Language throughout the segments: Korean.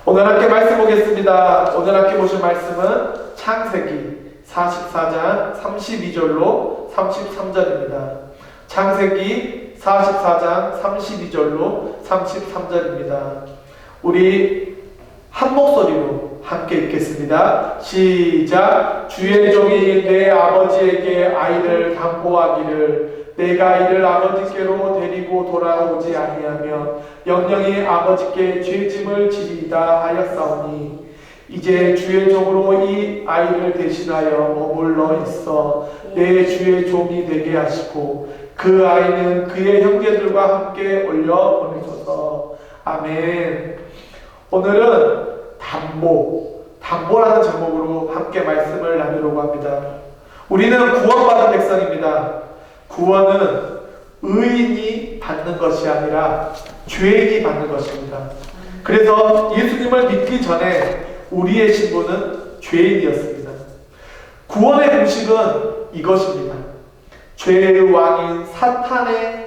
오늘 함께 말씀 보겠습니다. 오늘 함께 보실 말씀은 창세기 44장 32절로 33절입니다. 창세기 44장 32절로 33절입니다. 우리 한 목소리로 함께 읽겠습니다. 시작. 주의 종이 내 아버지에게 아이를 담보하기를 내가 이를 아버지께로 데리고 돌아오지 아니하면 영영이 아버지께 죄짐을 지리이다 하였사오니 이제 주의 종으로 이 아이를 대신하여 머물러 있어 내 주의 종이 되게 하시고 그 아이는 그의 형제들과 함께 올려 보내소서. 아멘. 오늘은 담보라는 제목으로 함께 말씀을 나누려고 합니다. 우리는 구원받은 백성입니다. 구원은 의인이 받는 것이 아니라 죄인이 받는 것입니다. 그래서 예수님을 믿기 전에 우리의 신분은 죄인이었습니다. 구원의 공식은 이것입니다. 죄의 왕인 사탄의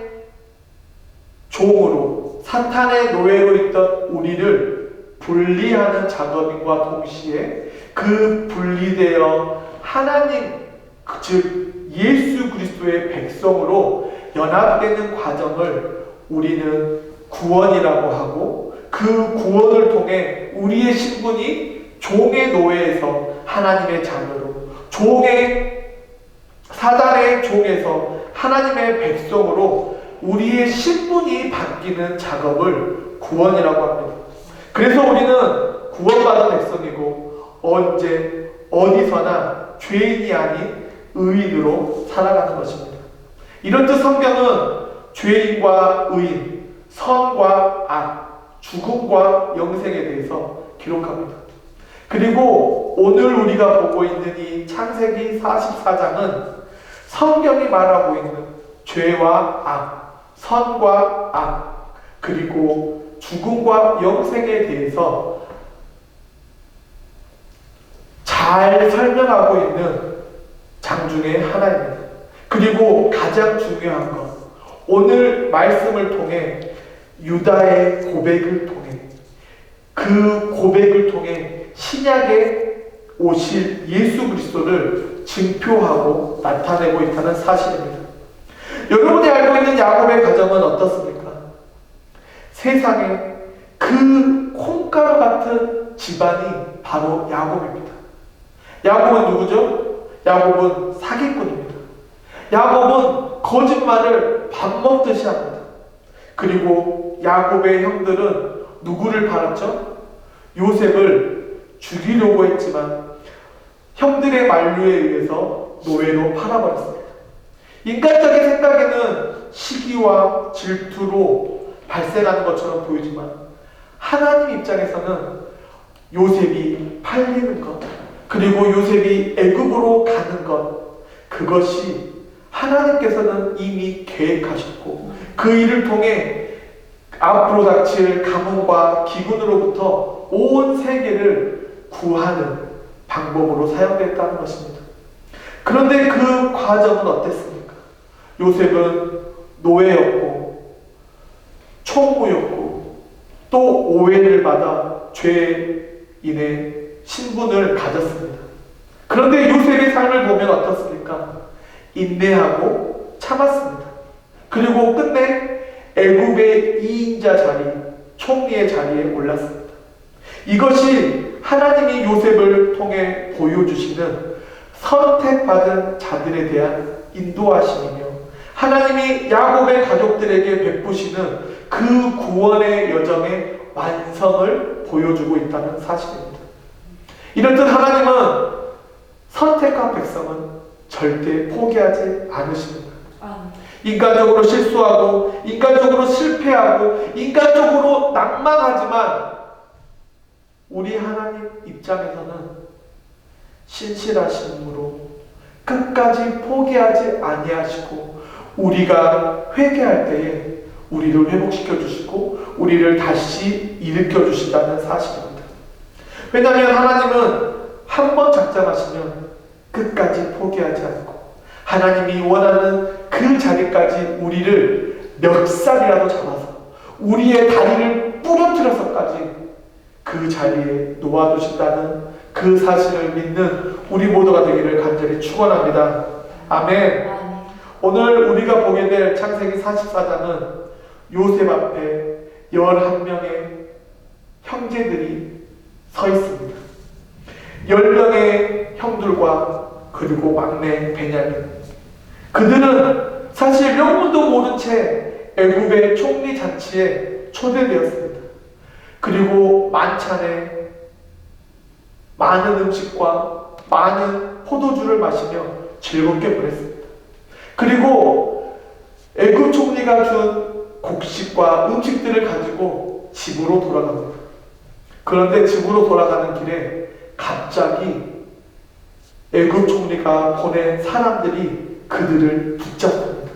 종으로, 사탄의 노예로 있던 우리를 분리하는 작업인과 동시에 그 분리되어 하나님, 즉 예수 그리스도의 백성으로 연합되는 과정을 우리는 구원이라고 하고, 그 구원을 통해 우리의 신분이 종의 노예에서 하나님의 자녀로, 사단의 종에서 하나님의 백성으로 우리의 신분이 바뀌는 작업을 구원이라고 합니다. 그래서 우리는 구원받은 백성이고 언제 어디서나 죄인이 아닌 의인으로 살아가는 것입니다. 이런 뜻 성경은 죄인과 의인, 선과 악, 죽음과 영생에 대해서 기록합니다. 그리고 오늘 우리가 보고 있는 이 창세기 44장은 성경이 말하고 있는 죄와 악, 선과 악, 그리고 죽음과 영생에 대해서 잘 설명하고 있는 장 중에 하나입니다. 그리고 가장 중요한 것, 오늘 말씀을 통해 유다의 고백을 통해, 그 고백을 통해 신약에 오실 예수 그리스도를 증표하고 나타내고 있다는 사실입니다. 여러분이 알고 있는 야곱의 가정은 어떻습니까? 세상에 그 콩가루 같은 집안이 바로 야곱입니다. 야곱은 누구죠? 야곱은 사기꾼입니다. 야곱은 거짓말을 밥 먹듯이 합니다. 그리고 야곱의 형들은 누구를 팔았죠? 요셉을 죽이려고 했지만 형들의 만류에 의해서 노예로 팔아버렸습니다. 인간적인 생각에는 시기와 질투로 발생하는 것처럼 보이지만 하나님 입장에서는 요셉이 팔리는 것, 그리고 요셉이 애굽으로 가는 것, 그것이 하나님께서는 이미 계획하셨고 그 일을 통해 앞으로 닥칠 가뭄과 기근으로부터 온 세계를 구하는 방법으로 사용됐다는 것입니다. 그런데 그 과정은 어땠습니까? 요셉은 노예였고 총무였고 또 오해를 받아 죄인의 신분을 가졌습니다. 그런데 요셉의 삶을 보면 어떻습니까? 인내하고 참았습니다. 그리고 끝내 애굽의 2인자 자리, 총리의 자리에 올랐습니다. 이것이 하나님이 요셉을 통해 보여주시는 선택받은 자들에 대한 인도하심이며 하나님이 야곱의 가족들에게 베푸시는 그 구원의 여정의 완성을 보여주고 있다는 사실입니다. 이렇듯 하나님은 선택한 백성은 절대 포기하지 않으십니다. 인간적으로 실수하고 인간적으로 실패하고 인간적으로 낭만하지만 우리 하나님 입장에서는 신실하심으로 끝까지 포기하지 아니하시고 우리가 회개할 때에 우리를 회복시켜 주시고 우리를 다시 일으켜 주신다는 사실입니다. 왜냐하면 하나님은 한 번 작정하시면 끝까지 포기하지 않고 하나님이 원하는 그 자리까지 우리를 멱살이라도 잡아서 우리의 다리를 부러뜨려서까지 그 자리에 놓아두신다는 그 사실을 믿는 우리 모두가 되기를 간절히 축원합니다. 아멘. 오늘 우리가 보게 될 창세기 44장은 요셉 앞에 11명의 형제들이 서 있습니다. 10명의 형들과 그리고 막내 베냐민. 그들은 사실 명분도 모른 채 애굽의 총리 잔치에 초대되었습니다. 그리고 만찬에 많은 음식과 많은 포도주를 마시며 즐겁게 보냈습니다. 그리고 애굽 총리가 준 곡식과 음식들을 가지고 집으로 돌아갑니다. 그런데 집으로 돌아가는 길에 갑자기 애굽 총리가 보낸 사람들이 그들을 붙잡습니다.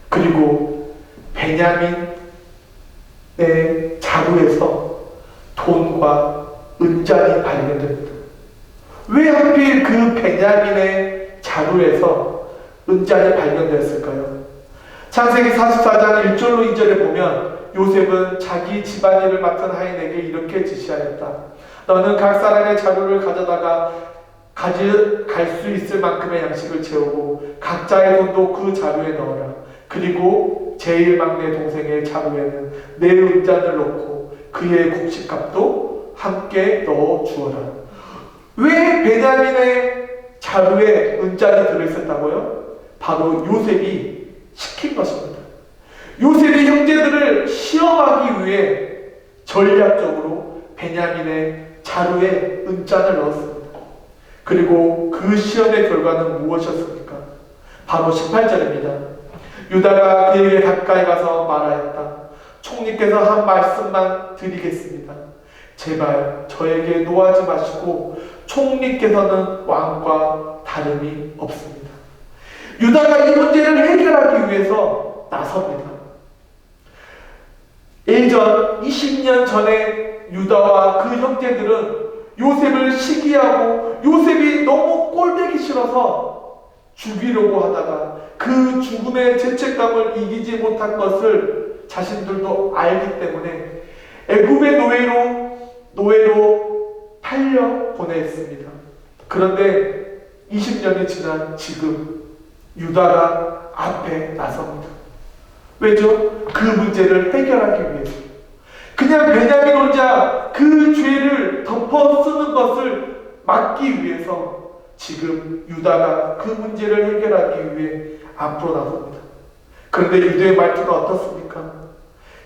그리고 베냐민의 자루에서 돈과 은잔이 발견됩니다. 왜 하필 그 베냐민의 자루에서 은잔이 발견되었을까요? 창세기 44장 1절로 2절에 보면 요셉은 자기 집안일을 맡은 하인에게 이렇게 지시하였다. 너는 각 사람의 자루를 가져다가 가져갈 수 있을 만큼의 양식을 채우고 각자의 돈도 그 자루에 넣어라. 그리고 제일 막내 동생의 자루에는 내 은잔을 넣고 그의 곡식값도 함께 넣어 주어라. 왜 베냐민의 자루에 은잔이 들어있었다고요? 바로 요셉이 시킨 것입니다. 요셉이 형제들을 시험하기 위해 전략적으로 베냐민의 자루에 은잔을 넣었습니다. 그리고 그 시험의 결과는 무엇이었습니까? 바로 18절입니다. 유다가 그에게 가까이 가서 말하였다. 총리께서 한 말씀만 드리겠습니다. 제발 저에게 노하지 마시고 총리께서는 왕과 다름이 없습니다. 유다가 이 문제를 해결하기 위해서 나섭니다. 예전 20년 전에 유다와 그 형제들은 요셉을 시기하고 요셉이 너무 꼴보기 싫어서 죽이려고 하다가 그 죽음의 죄책감을 이기지 못한 것을 자신들도 알기 때문에 애굽의 노예로 팔려 보냈습니다. 그런데 20년이 지난 지금 유다가 앞에 나섭니다. 왜죠? 그 문제를 해결하기 위해서. 그냥 베냐민 혼자 그 죄를 덮어 쓰는 것을 막기 위해서 지금 유다가 그 문제를 해결하기 위해 앞으로 나섭니다. 그런데 유다의 말투가 어떻습니까?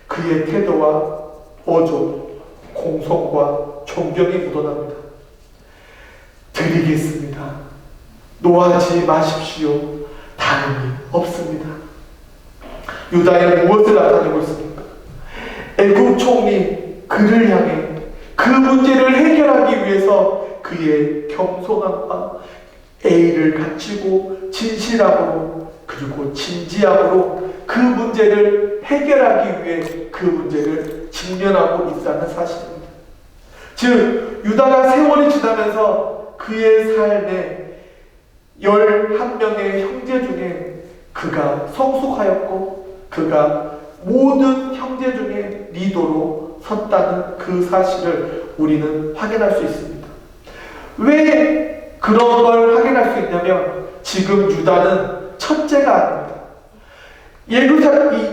그의 태도와 어조, 공성과 존경이 묻어납니다. 드리겠습니다. 노하지 마십시오. 다름이 없습니다. 유다에 무엇을 나타내고 있습니까? 애굽 총리 그를 향해 그 문제를 해결하기 위해서 그의 겸손함과 예의를 갖추고 진실함으로 그리고 진지함으로 그 문제를 해결하기 위해 그 문제를 직면하고 있다는 사실입니다. 즉 유다가 세월이 지나면서 그의 삶에 11명의 형제 중에 그가 성숙하였고 그가 모든 형제 중에 리더로 섰다는 그 사실을 우리는 확인할 수 있습니다. 왜 그런 걸 확인할 수 있냐면 지금 유다는 첫째가 아닙니다.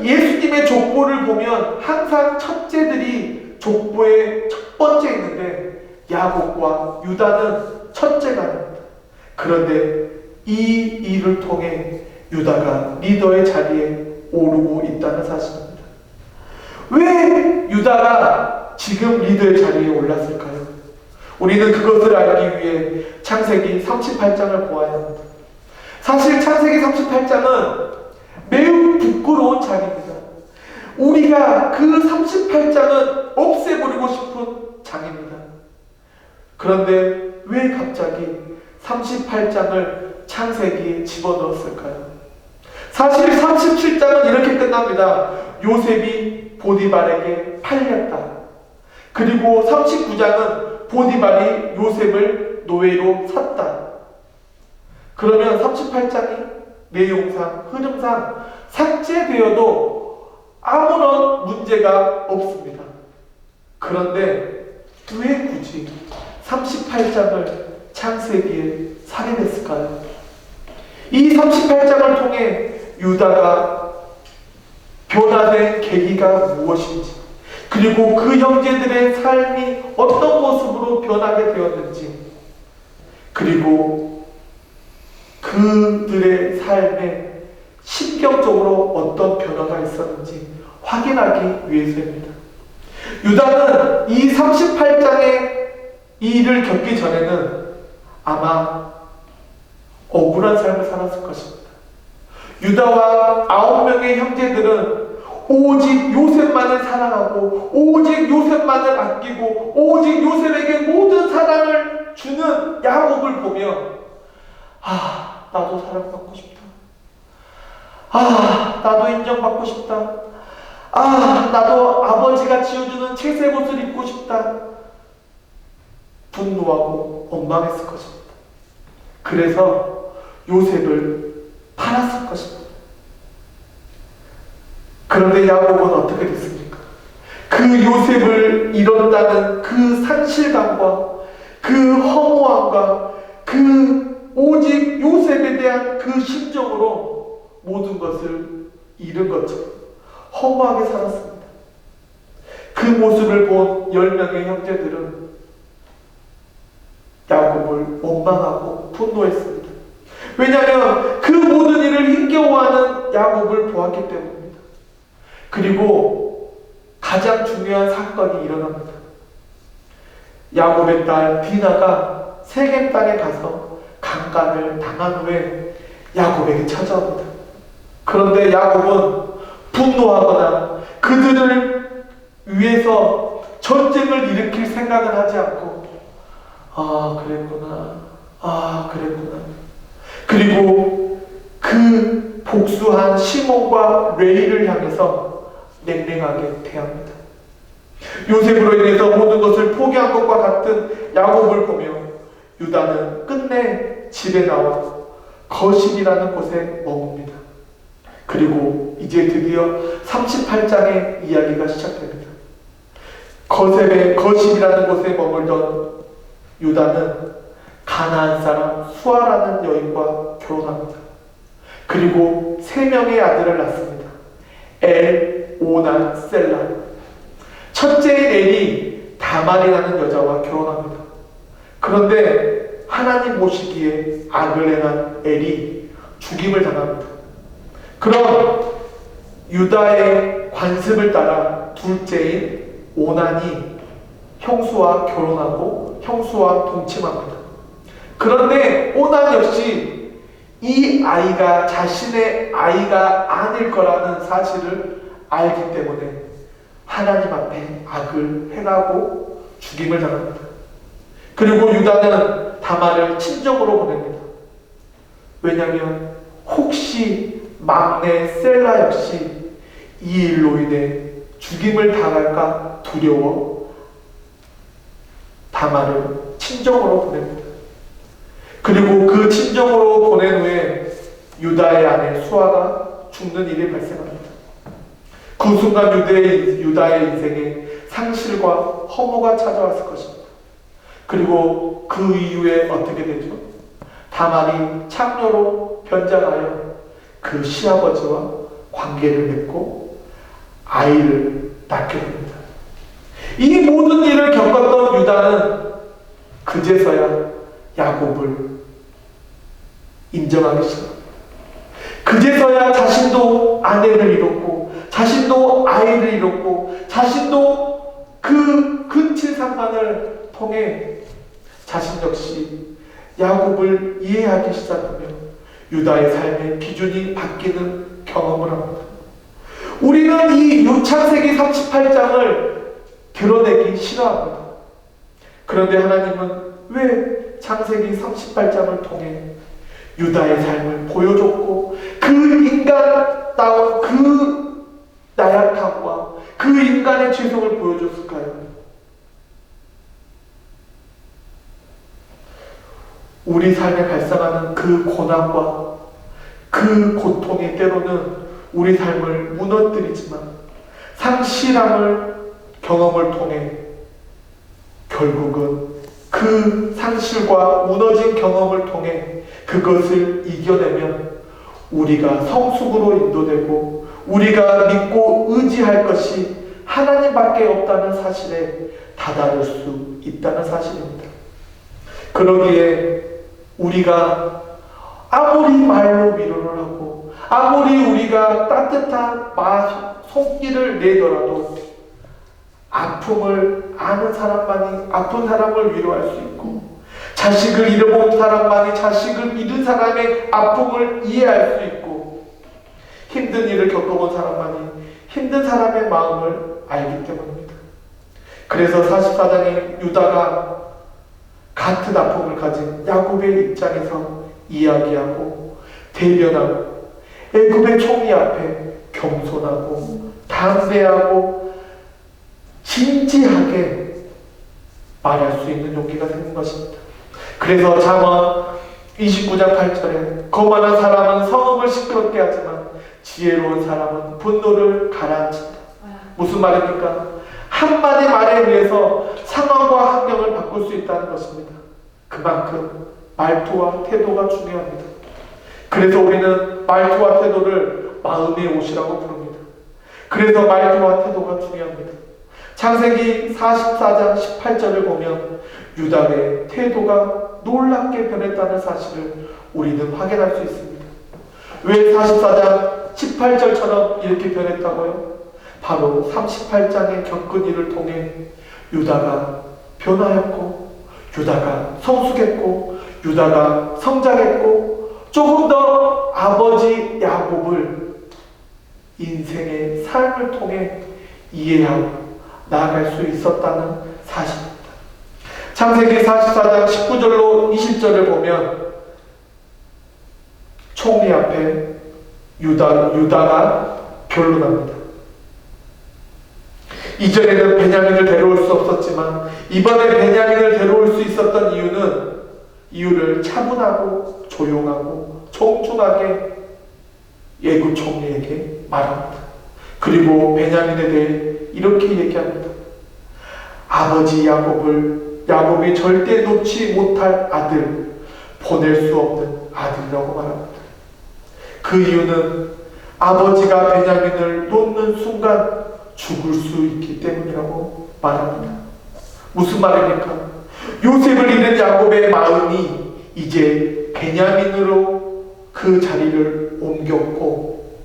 예수님의 족보를 보면 항상 첫째들이 족보에 첫 번째 있는데 야곱과 유다는 첫째가 아닙니다. 그런데 이 일을 통해 유다가 리더의 자리에 오르고 있다는 사실입니다. 왜 유다가 지금 리더의 자리에 올랐을까요? 우리는 그것을 알기 위해 창세기 38장을 보아야 합니다. 사실 창세기 38장은 매우 부끄러운 장입니다. 우리가 그 38장은 없애버리고 싶은 장입니다. 그런데 왜 갑자기 38장을 창세기에 집어넣었을까요? 사실 37장은 이렇게 끝납니다. 요셉이 보디발에게 팔렸다. 그리고 39장은 보디발이 요셉을 노예로 샀다. 그러면 38장이 내용상, 흐름상 삭제되어도 아무런 문제가 없습니다. 그런데 왜 굳이 38장을 창세기에 살인했을까요? 이 38장을 통해 유다가 변화된 계기가 무엇인지, 그리고 그 형제들의 삶이 어떤 모습으로 변하게 되었는지, 그리고 그들의 삶에 심경적으로 어떤 변화가 있었는지 확인하기 위해서입니다. 유다는 이 38장의 이 일을 겪기 전에는 아마 억울한 삶을 살았을 것입니다. 유다와 9명의 형제들은 오직 요셉만을 사랑하고 오직 요셉만을 아끼고 오직 요셉에게 모든 사랑을 주는 야곱을 보며 나도 사랑받고 싶다. 나도 인정받고 싶다. 나도 아버지가 지어주는 채색 옷을 입고 싶다. 분노하고 원망했을 것입니다. 그래서 요셉을 팔았을 것입니다. 그런데 야곱은 어떻게 됐습니까? 그 요셉을 잃었다는 그 상실감과 그 허무함과 그 오직 요셉에 대한 그 심정으로 모든 것을 잃은 것처럼 허무하게 살았습니다. 그 모습을 본 10명의 형제들은 야곱을 원망하고 분노했습니다. 왜냐하면 그 모든 일을 힘겨워하는 야곱을 보았기 때문입니다. 그리고 가장 중요한 사건이 일어납니다. 야곱의 딸 디나가 세겜 땅에 가서 강간을 당한 후에 야곱에게 찾아옵니다. 그런데 야곱은 분노하거나 그들을 위해서 전쟁을 일으킬 생각은 하지 않고 그랬구나. 그리고 그 복수한 시몬과 레이를 향해서 냉랭하게 대합니다. 요셉으로 인해서 모든 것을 포기한 것과 같은 야곱을 보며 유다는 끝내 집에 나와 거실이라는 곳에 머뭅니다. 그리고 이제 드디어 38장의 이야기가 시작됩니다. 거실이라는 곳에 머물던 유다는 가나안 사람 수아라는 여인과 결혼합니다. 그리고 3명의 아들을 낳습니다. 엘, 오난, 셀라. 첫째인 엘이 다말이라는 여자와 결혼합니다. 그런데 하나님 보시기에 악을 행한 엘이 죽임을 당합니다. 그럼 유다의 관습을 따라 둘째인 오난이 형수와 결혼하고 형수와 동침합니다. 그런데 오난 역시 이 아이가 자신의 아이가 아닐 거라는 사실을 알기 때문에 하나님 앞에 악을 행하고 죽임을 당합니다. 그리고 유다는 다말을 친정으로 보냅니다. 왜냐하면 혹시 막내 셀라 역시 이 일로 인해 죽임을 당할까 두려워 다말을 친정으로 보냅니다. 그리고 그 친정으로 보낸 후에 유다의 아내 수아가 죽는 일이 발생합니다. 그 순간 유다의 인생에 상실과 허무가 찾아왔을 것입니다. 그리고 그 이후에 어떻게 되죠? 다말이 창녀로 변장하여 그 시아버지와 관계를 맺고 아이를 낳게 됩니다. 이 모든 일을 겪었던 유다는 그제서야 야곱을 인정하기 시작합니다. 그제서야 자신도 아내를 잃었고 자신도 아이를 잃었고 자신도 그 근친 상관을 통해 자신 역시 야곱을 이해하기 시작하며 유다의 삶의 기준이 바뀌는 경험을 합니다. 우리는 이 창세기 38장을 드러내기 싫어합니다. 그런데 하나님은 왜 창세기 38장을 통해 유다의 삶을 보여줬고 그 인간다운 그 나약함과 그 인간의 죄성을 보여줬을까요? 우리 삶에 발생하는 그 고난과 그 고통이 때로는 우리 삶을 무너뜨리지만 상실함을 경험을 통해 결국은 그 상실과 무너진 경험을 통해 그것을 이겨내면 우리가 성숙으로 인도되고 우리가 믿고 의지할 것이 하나님밖에 없다는 사실에 다다를 수 있다는 사실입니다. 그러기에 우리가 아무리 말로 위로를 하고 아무리 우리가 따뜻한 손길을 내더라도 아픔을 아는 사람만이 아픈 사람을 위로할 수 있고 자식을 잃어본 사람만이 자식을 잃은 사람의 아픔을 이해할 수 있고 힘든 일을 겪어본 사람만이 힘든 사람의 마음을 알기 때문입니다. 그래서 44장에 유다가 같은 아픔을 가진 야곱의 입장에서 이야기하고 대변하고 애굽의 총리 앞에 겸손하고 담대하고 진지하게 말할 수 있는 용기가 생긴 것입니다. 그래서 잠언 29장 8절에 거만한 사람은 성읍을 시끄럽게 하지만 지혜로운 사람은 분노를 가라앉힌다. 무슨 말입니까? 한마디 말에 의해서 상황과 환경을 바꿀 수 있다는 것입니다. 그만큼 말투와 태도가 중요합니다. 그래서 우리는 말투와 태도를 마음의 옷이라고 부릅니다. 그래서 말투와 태도가 중요합니다. 창세기 44장 18절을 보면 유다의 태도가 놀랍게 변했다는 사실을 우리는 확인할 수 있습니다. 왜 44장 18절처럼 이렇게 변했다고요? 바로 38장의 겪은 일을 통해 유다가 변화했고 유다가 성숙했고 유다가 성장했고 조금 더 아버지 야곱을 인생의 삶을 통해 이해하고 나아갈 수 있었다는 사실입니다. 창세기 44장 19절로 20절을 보면 총리 앞에 유다가 변론합니다. 이전에는 베냐민을 데려올 수 없었지만 이번에 베냐민을 데려올 수 있었던 이유를 차분하고 조용하고 청중하게 애굽 총리에게 말합니다. 그리고 베냐민에 대해 이렇게 얘기합니다. 아버지 야곱이 절대 놓지 못할 아들, 보낼 수 없는 아들이라고 말합니다. 그 이유는 아버지가 베냐민을 놓는 순간 죽을 수 있기 때문이라고 말합니다. 무슨 말입니까? 요셉을 잃은 야곱의 마음이 이제 베냐민으로 그 자리를 옮겼고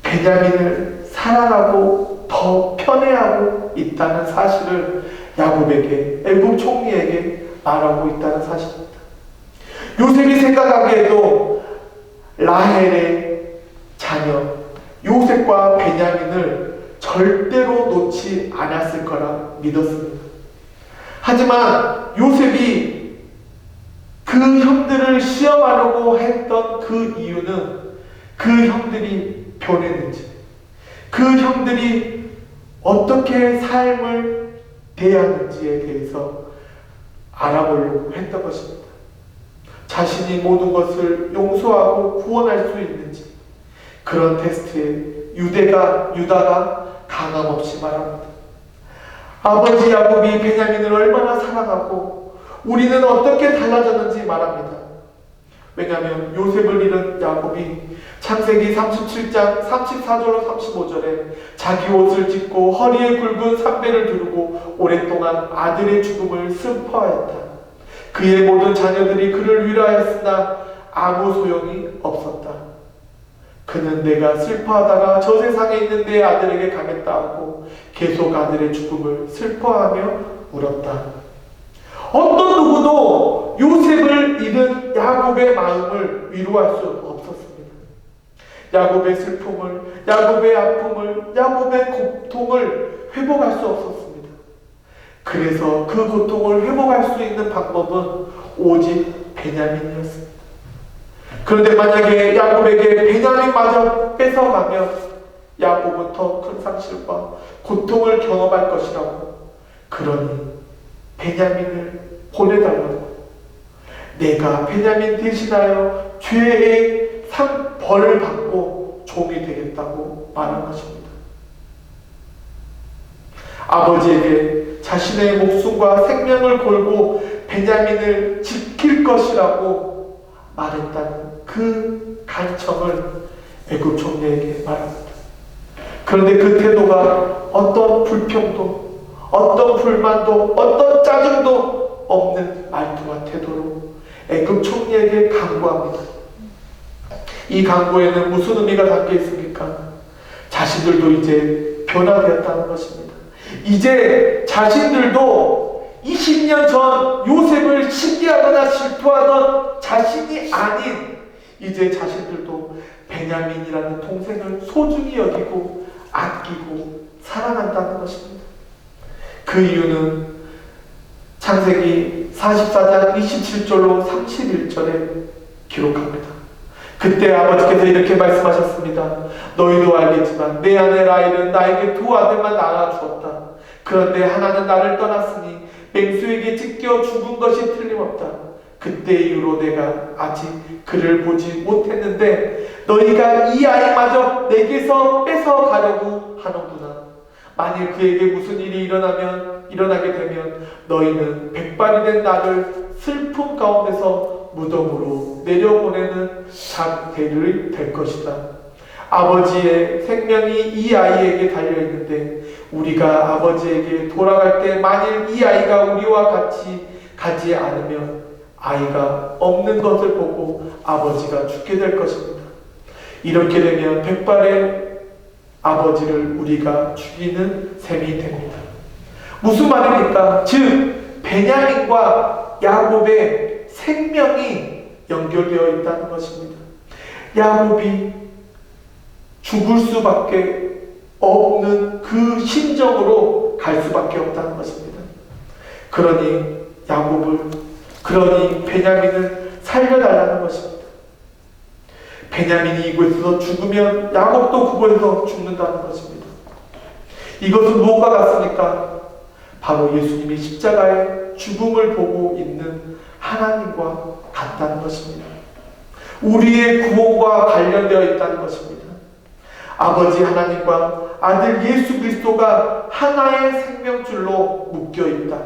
베냐민을 사랑하고 더 편애하고 있다는 사실을 야곱에게 애굽 총리에게 말하고 있다는 사실입니다. 요셉이 생각하기에도 라헬의 자녀 요셉과 베냐민을 절대로 놓지 않았을 거라 믿었습니다. 하지만 요셉이 그 형들을 시험하려고 했던 그 이유는 그 형들이 변했는지 그 형들이 어떻게 삶을 대하는지에 대해서 알아보려고 했던 것입니다. 자신이 모든 것을 용서하고 구원할 수 있는지 그런 테스트에 유다가 강함없이 말합니다. 아버지 야곱이 베냐민을 얼마나 사랑하고 우리는 어떻게 달라졌는지 말합니다. 왜냐하면 요셉을 잃은 야곱이 창세기 37장 34절로 35절에 자기 옷을 찢고 허리에 굵은 삼배를 두르고 오랫동안 아들의 죽음을 슬퍼하였다. 그의 모든 자녀들이 그를 위로하였으나 아무 소용이 없었다. 그는 내가 슬퍼하다가 저 세상에 있는 내 아들에게 가겠다 하고 계속 아들의 죽음을 슬퍼하며 울었다. 어떤 누구도 요셉을 잃은 야곱의 마음을 위로할 수 없었습니다. 야곱의 슬픔을, 야곱의 아픔을, 야곱의 고통을 회복할 수 없었습니다. 그래서 그 고통을 회복할 수 있는 방법은 오직 베냐민이었습니다. 그런데 만약에 야곱에게 베냐민마저 뺏어가면 야곱은 더 큰 상실과 고통을 경험할 것이라고, 그러니 베냐민을 보내달라고, 내가 베냐민 대신하여 죄의 벌을 받고 종이 되겠다고 말한 것입니다. 아버지에게 자신의 목숨과 생명을 걸고 베냐민을 지킬 것이라고 말했다는 그 간청을 애굽 총리에게 말합니다. 그런데 그 태도가 어떤 불평도, 어떤 불만도, 어떤 짜증도 없는 말투와 태도로 애굽 총리에게 강구합니다. 이 강구에는 무슨 의미가 담겨 있습니까? 자신들도 이제 변화되었다는 것입니다. 이제 자신들도 20년 전 요셉을 시기하거나 질투하던 자신이 아닌 이제 자신들도 베냐민이라는 동생을 소중히 여기고 아끼고 사랑한다는 것입니다. 그 이유는 창세기 44장 27절로 31절에 기록합니다. 그때 아버지께서 이렇게 말씀하셨습니다. 너희도 알겠지만 내 아내 라헬은 나에게 두 아들만 낳아주었다. 그런데 하나는 나를 떠났으니 맹수에게 찢겨 죽은 것이 틀림없다. 그때 이후로 내가 아직 그를 보지 못했는데 너희가 이 아이마저 내게서 뺏어가려고 하는구나. 만일 그에게 무슨 일이 일어나게 되면 너희는 백발이 된 나를 슬픔 가운데서 무덤으로 내려보내는 장대를 될 것이다. 아버지의 생명이 이 아이에게 달려있는데 우리가 아버지에게 돌아갈 때 만일 이 아이가 우리와 같이 가지 않으면 아이가 없는 것을 보고 아버지가 죽게 될 것입니다. 이렇게 되면 백발의 아버지를 우리가 죽이는 셈이 됩니다. 무슨 말입니까? 즉 베냐민과 야곱의 생명이 연결되어 있다는 것입니다. 야곱이 죽을 수밖에 없는 그 심정으로 갈 수밖에 없다는 것입니다. 그러니 베냐민을 살려달라는 것입니다. 베냐민이 이곳에서 죽으면 야곱도 그곳에서 죽는다는 것입니다. 이것은 무엇과 같습니까? 바로 예수님이 십자가의 죽음을 보고 있는 하나님과 같다는 것입니다. 우리의 구원과 관련되어 있다는 것입니다. 아버지 하나님과 아들 예수 그리스도가 하나의 생명줄로 묶여 있다.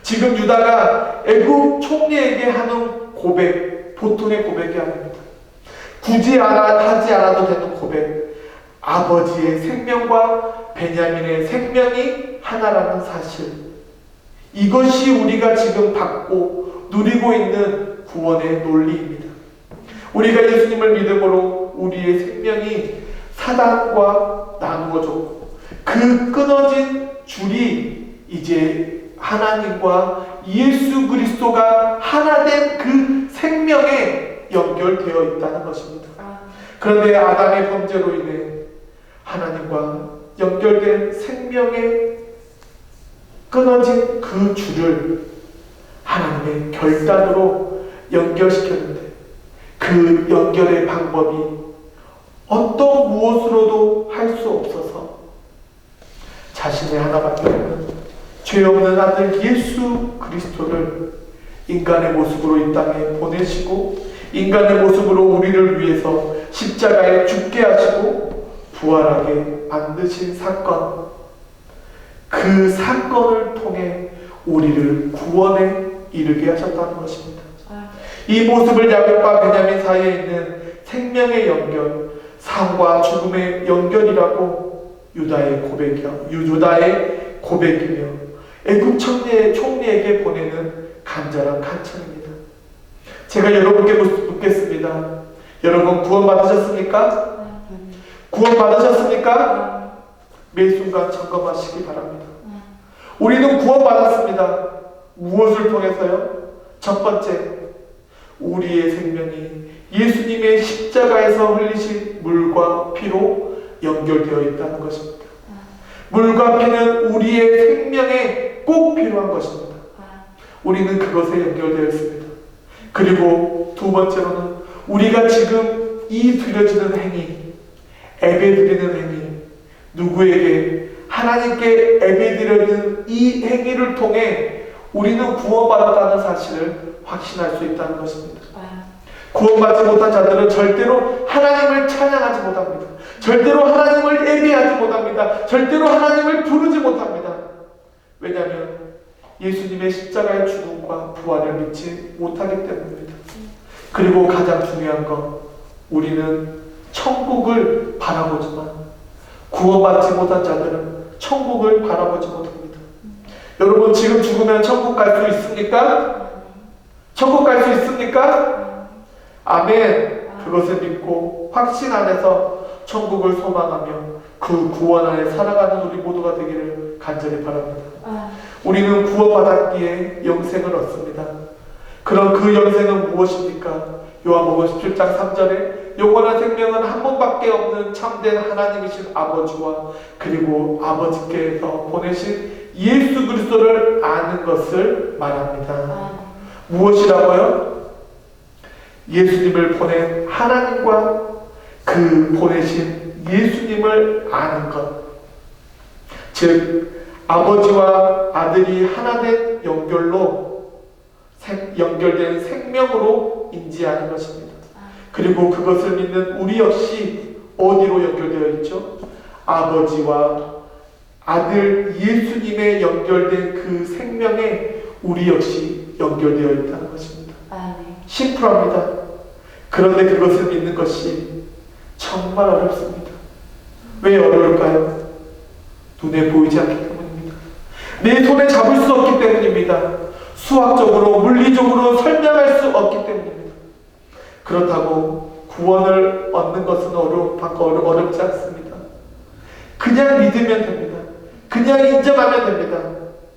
지금 유다가 애굽 총리에게 하는 고백, 보통의 고백이 아닙니다. 굳이 하지 않아도 되는 고백. 아버지의 생명과 베냐민의 생명이 하나라는 사실. 이것이 우리가 지금 받고 누리고 있는 구원의 논리입니다. 우리가 예수님을 믿음으로 우리의 생명이 사단과 나누어졌고 그 끊어진 줄이 이제 하나님과 예수 그리스도가 하나 된 그 생명에 연결되어 있다는 것입니다. 그런데 아담의 범죄로 인해 하나님과 연결된 생명에 끊어진 그 줄을 하나님의 결단으로 연결시켰는데 그 연결의 방법이 어떤 무엇으로도 할 수 없어서 자신의 하나밖에 없는 죄 없는 아들 예수 그리스도를 인간의 모습으로 이 땅에 보내시고 인간의 모습으로 우리를 위해서 십자가에 죽게 하시고 부활하게 만드신 사건, 그 사건을 통해 우리를 구원에 이르게 하셨다는 것입니다. 이 모습을 야곱과 베냐민 사이에 있는 생명의 연결, 삶과 죽음의 연결이라고 유다의 고백이며 애굽 총리에게 보내는 간절한 간청입니다. 제가 여러분께 묻겠습니다. 여러분 구원 받으셨습니까? 구원 받으셨습니까? 매 순간 점검하시기 바랍니다. 우리는 구원 받았습니다. 무엇을 통해서요? 첫 번째, 우리의 생명이 예수님의 십자가에서 흘리신 물과 피로 연결되어 있다는 것입니다. 물과 피는 우리의 생명에 꼭 필요한 것입니다. 우리는 그것에 연결되어 있습니다. 그리고 두 번째로는 우리가 지금 이 드려지는 행위, 예배드리는 행위, 누구에게 하나님께 예배드리는 이 행위를 통해 우리는 구원받았다는 사실을 확신할 수 있다는 것입니다. 구원받지 못한 자들은 절대로 하나님을 찬양하지 못합니다. 절대로 하나님을 예배하지 못합니다. 절대로 하나님을 부르지 못합니다. 왜냐하면 예수님의 십자가의 죽음과 부활을 믿지 못하기 때문입니다. 그리고 가장 중요한 건 우리는 천국을 바라보지만 구원받지 못한 자들은 천국을 바라보지 못합니다. 여러분 지금 죽으면 천국 갈 수 있습니까? 천국 갈 수 있습니까? 아멘. 그것을 믿고 확신 안에서 천국을 소망하며 그 구원 안에 살아가는 우리 모두가 되기를 간절히 바랍니다. 우리는 구원받았기에 영생을 얻습니다. 그럼 그 영생은 무엇입니까? 요한복음 17장 3절에 영원한 생명은 한 분밖에 없는 참된 하나님이신 아버지와 그리고 아버지께서 보내신 예수 그리스도를 아는 것을 말합니다. 무엇이라고요? 예수님을 보낸 하나님과 그 보내신 예수님을 아는 것. 즉 아버지와 아들이 하나 된 연결된 생명으로 인지하는 것입니다. 그리고 그것을 믿는 우리 역시 어디로 연결되어 있죠? 아버지와 아들 예수님에 연결된 그 생명에 우리 역시 연결되어 있다는 것입니다. 심플합니다. 그런데 그것을 믿는 것이 정말 어렵습니다. 왜 어려울까요? 눈에 보이지 않기 때문입니다. 내 손에 잡을 수 없기 때문입니다. 수학적으로, 물리적으로 설명할 수 없기 때문입니다. 그렇다고 구원을 얻는 것은 어렵지 않습니다. 그냥 믿으면 됩니다. 그냥 인정하면 됩니다.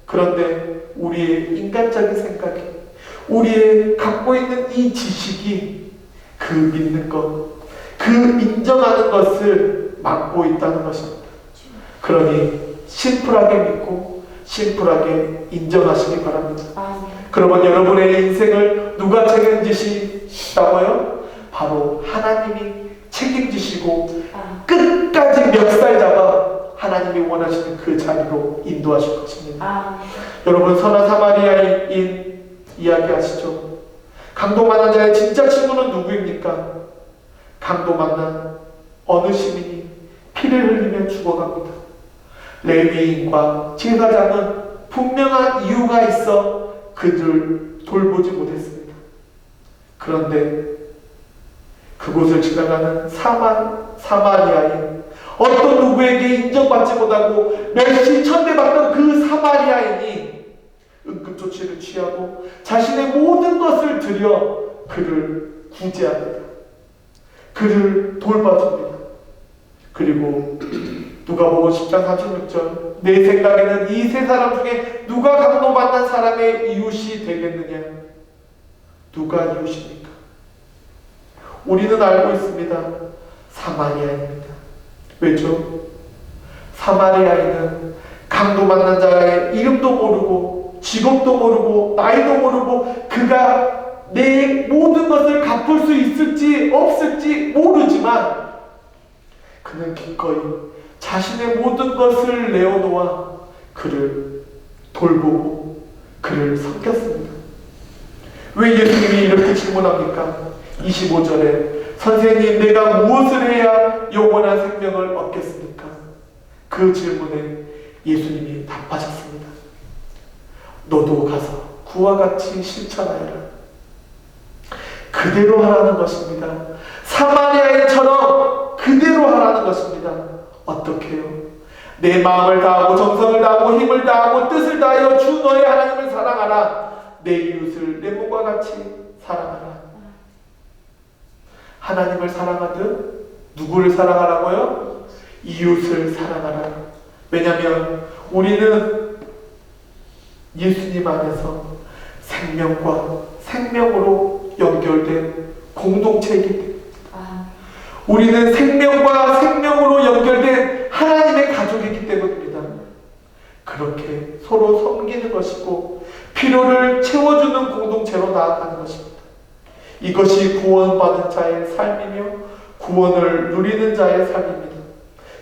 그런데 우리의 인간적인 생각이, 우리의 갖고 있는 이 지식이 그 믿는 것, 그 인정하는 것을 막고 있다는 것입니다. 그러니 심플하게 믿고 심플하게 인정하시기 바랍니다. 그러면 여러분의 인생을 누가 책임지시다고요? 바로 하나님이 책임지시고 끝까지 멱살 잡아 하나님이 원하시는 그 자리로 인도하실 것입니다. 여러분 선한 사마리아인 이야기 아시죠? 강도 만난 자의 진짜 친구는 누구입니까? 강도 만난 어느 시민이 피를 흘리며 죽어갑니다. 레위인과 제사장은 분명한 이유가 있어 그들 돌보지 못했습니다. 그런데 그곳을 지나가는 사마리아인, 어떤 누구에게 인정받지 못하고 멸시 천대받던 그 사마리아인이 응급조치를 취하고 자신의 모든 것을 들여 그를 구제합니다. 그를 돌봐줍니다. 그리고 누가복음 10장 36절, 내 생각에는 이 세 사람 중에 누가 강도 만난 사람의 이웃이 되겠느냐? 누가 이웃입니까? 우리는 알고 있습니다. 사마리아입니다. 왜죠? 사마리아인은 강도 만난 자의 이름도 모르고 직업도 모르고 나이도 모르고 그가 내 모든 것을 갚을 수 있을지 없을지 모르지만 그는 기꺼이 자신의 모든 것을 내어놓아 그를 돌보고 그를 섬겼습니다. 왜 예수님이 이렇게 질문합니까? 25절에 선생님, 내가 무엇을 해야 영원한 생명을 얻겠습니까? 그 질문에 예수님이 답하셨습니다. 너도 가서 그와 같이 실천하여라. 그대로 하라는 것입니다. 사마리아인처럼 그대로 하라는 것입니다. 어떻게요? 내 마음을 다하고 정성을 다하고 힘을 다하고 뜻을 다하여 주 너의 하나님을 사랑하라. 내 이웃을 내 몸과 같이 사랑하라. 하나님을 사랑하듯 누구를 사랑하라고요? 이웃을 사랑하라. 왜냐하면 우리는 예수님 안에서 생명과 생명으로 연결된 공동체이기 때문에 우리는 생명과 생명으로 연결된 하나님의 가족이기 때문입니다. 그렇게 서로 섬기는 것이고 필요를 채워주는 공동체로 나아가는 것입니다. 이것이 구원받은 자의 삶이며 구원을 누리는 자의 삶입니다.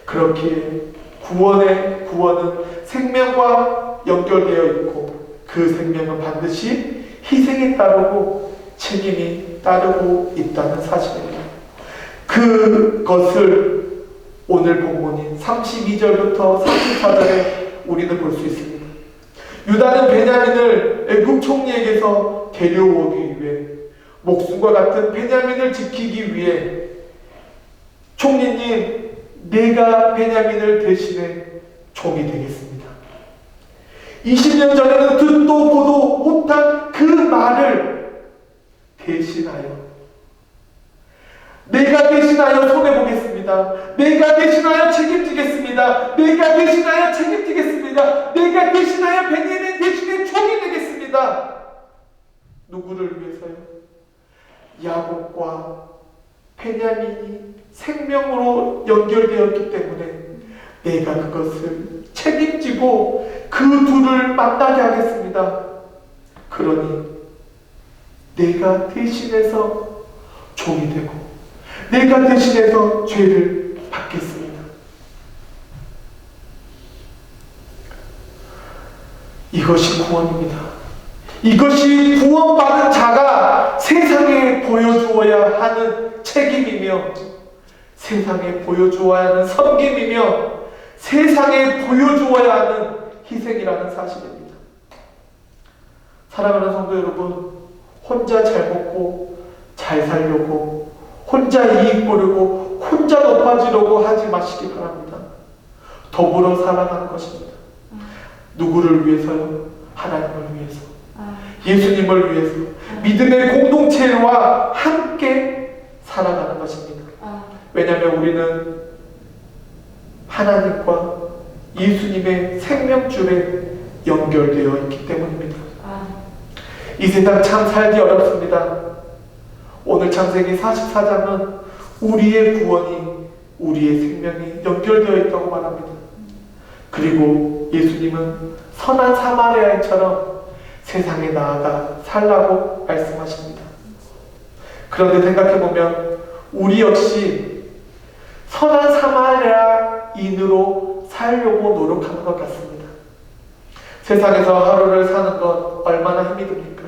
그렇기에 구원은 생명과 연결되어 있고 그 생명은 반드시 희생이 따르고 책임이 따르고 있다는 사실입니다. 그것을 오늘 본문인 32절부터 34절에 우리는 볼 수 있습니다. 유다는 베냐민을 애굽 총리에게서 데려오기 위해 목숨과 같은 베냐민을 지키기 위해 총리님, 내가 베냐민을 대신해 종이 되겠습니다. 20년 전에는 듣도 보도 못한 그 말을 대신하여 내가 대신하여 손해보겠습니다. 내가 대신하여 책임지겠습니다. 내가 대신하여 책임지겠습니다. 내가 대신하여 베냐민 대신에 종이 되겠습니다. 누구를 위해서요? 야곱과 베냐민이 생명으로 연결되었기 때문에 내가 그것을 책임지고 그 둘을 만나게 하겠습니다. 그러니 내가 대신해서 종이 되고 내가 대신해서 죄를 받겠습니다. 이것이 구원입니다. 이것이 구원받은 자가 세상에 보여주어야 하는 책임이며 세상에 보여주어야 하는 섬김이며 세상에 보여주어야 하는 희생이라는 사실입니다. 사랑하는 성도 여러분, 혼자 잘 먹고 잘 살려고 혼자 이익 보려고 혼자 높아지려고 하지 마시기 바랍니다. 더불어 살아가는 것입니다. 누구를 위해서요? 하나님을 위해서, 예수님을 위해서, 믿음의 공동체와 함께 살아가는 것입니다. 왜냐하면 우리는 하나님과 예수님의 생명줄에 연결되어 있기 때문입니다. 이 세상 참 살기 어렵습니다. 오늘 창세기 44장은 우리의 구원이, 우리의 생명이 연결되어 있다고 말합니다. 그리고 예수님은 선한 사마리아인처럼 세상에 나아가 살라고 말씀하십니다. 그런데 생각해보면 우리 역시 선한 사마리아인으로 살려고 노력하는 것 같습니다. 세상에서 하루를 사는 것 얼마나 힘이 듭니까?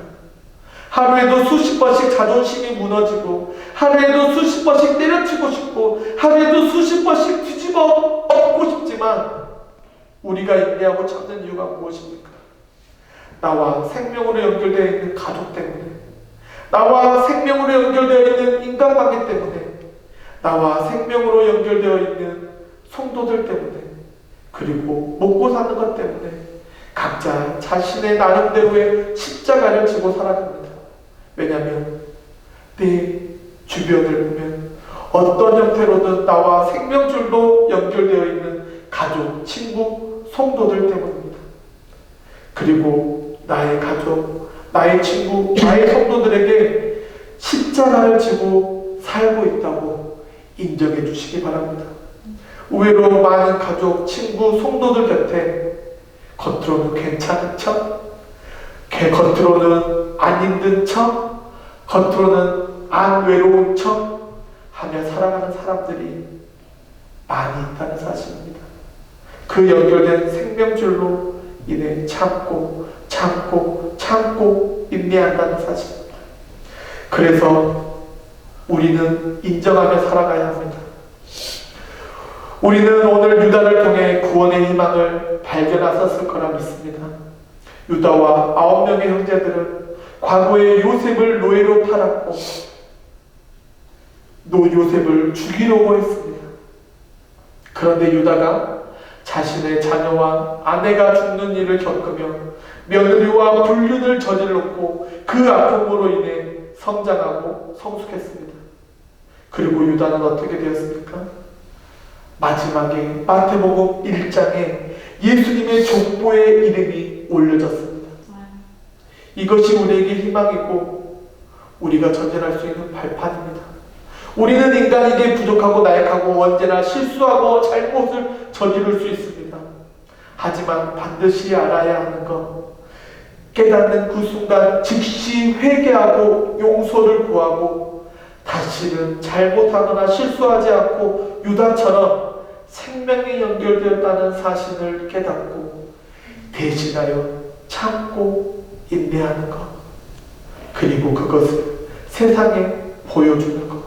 하루에도 수십 번씩 자존심이 무너지고 하루에도 수십 번씩 때려치고 싶고 하루에도 수십 번씩 뒤집어 엎고 싶지만 우리가 인내하고 참는 이유가 무엇입니까? 나와 생명으로 연결되어 있는 가족 때문에, 나와 생명으로 연결되어 있는 인간관계 때문에, 나와 생명으로 연결되어 있는 성도들 때문에, 그리고 먹고 사는 것 때문에 각자 자신의 나름대로의 십자가를 지고 살아갑니다. 왜냐하면 내 주변을 보면 어떤 형태로든 나와 생명줄로 연결되어 있는 가족, 친구, 성도들 때문입니다. 그리고 나의 가족, 나의 친구, 나의 성도들에게 십자가를 지고 살고 있다고 인정해 주시기 바랍니다. 의외로 많은 가족, 친구, 성도들 곁에 겉으로는 괜찮은 척, 겉으로는 안 힘든 척, 겉으로는 안 외로운 척 하며 살아가는 사람들이 많이 있다는 사실입니다. 그 연결된 생명줄로 인해 참고 인내한다는 사실입니다. 그래서 우리는 인정하며 살아가야 합니다. 우리는 오늘 유다를 통해 구원의 희망을 발견하셨을 거라 믿습니다. 유다와 9명의 형제들은 과거에 요셉을 노예로 팔았고 요셉을 죽이려고 했습니다. 그런데 유다가 자신의 자녀와 아내가 죽는 일을 겪으며 며느리와 불륜을 저질렀고 그 아픔으로 인해 성장하고 성숙했습니다. 그리고 유다는 어떻게 되었습니까? 마지막에 마태복음 1장에 예수님의 족보의 이름이 올려졌습니다. 이것이 우리에게 희망이고 우리가 전진할 수 있는 발판입니다. 우리는 인간에게 부족하고 나약하고 언제나 실수하고 잘못을 저지를 수 있습니다. 하지만 반드시 알아야 하는 것, 깨닫는 그 순간 즉시 회개하고 용서를 구하고 다시는 잘못하거나 실수하지 않고 유다처럼 생명이 연결되었다는 사실을 깨닫고 대신하여 참고 인내하는 것, 그리고 그것을 세상에 보여주는 것.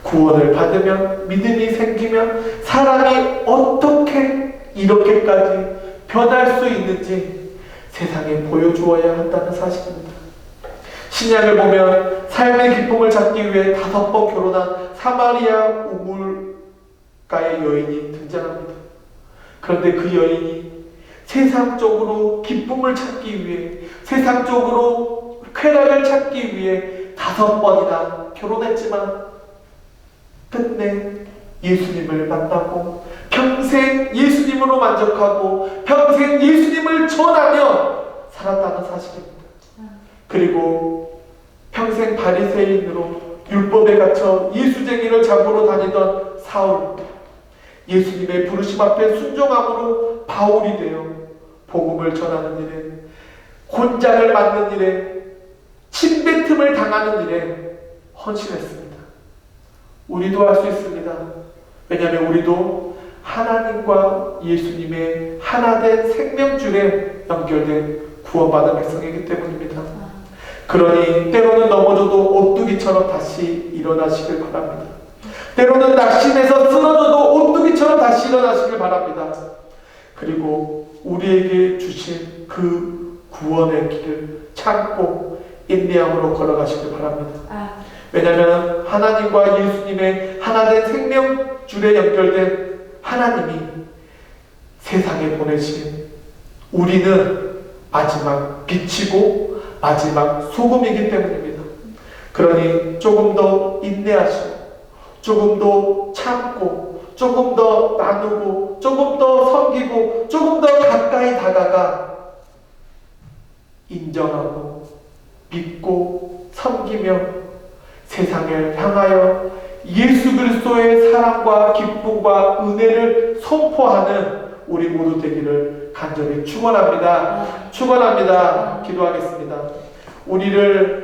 구원을 받으면, 믿음이 생기면 사람이 어떻게 이렇게까지 변할 수 있는지 세상에 보여주어야 한다는 사실입니다. 신약을 보면 삶의 기쁨을 찾기 위해 5번 결혼한 사마리아 우물가의 여인이 등장합니다. 그런데 그 여인이 세상적으로 기쁨을 찾기 위해, 세상적으로 쾌락을 찾기 위해 5번이나 결혼했지만 끝내 예수님을 만나고 평생 예수님으로 만족하고 평생 예수님을 전하며 살았다는 사실입니다. 그리고 평생 바리새인으로 율법에 갇혀 예수쟁이를 잡으러 다니던 사울, 예수님의 부르심 앞에 순종함으로 바울이 되어 복음을 전하는 일에, 곤장을 맞는 일에, 침뱉음을 당하는 일에 헌신했습니다. 우리도 할 수 있습니다. 왜냐하면 우리도 하나님과 예수님의 하나된 생명줄에 연결된 구원받은 백성이기 때문입니다. 그러니 때로는 넘어져도 오뚜기처럼 다시 일어나시길 바랍니다. 때로는 낙심해서 쓰러져도 오뚜기처럼 다시 일어나시길 바랍니다. 그리고 우리에게 주신 그 구원의 길을 참고 인내함으로 걸어가시길 바랍니다. 왜냐하면 하나님과 예수님의 하나된 생명줄에 연결된 하나님이 세상에 보내신 우리는 마지막 빛이고 마지막 소금이기 때문입니다. 그러니 조금 더 인내하시고 조금 더 참고 조금 더 나누고 조금 더 섬기고 조금 더 가까이 다가가 인정하고 믿고 섬기며 세상을 향하여 예수 그리스도의 사랑과 기쁨과 은혜를 선포하는 우리 모두 되기를 간절히 축원합니다. 축원합니다. 기도하겠습니다. 우리를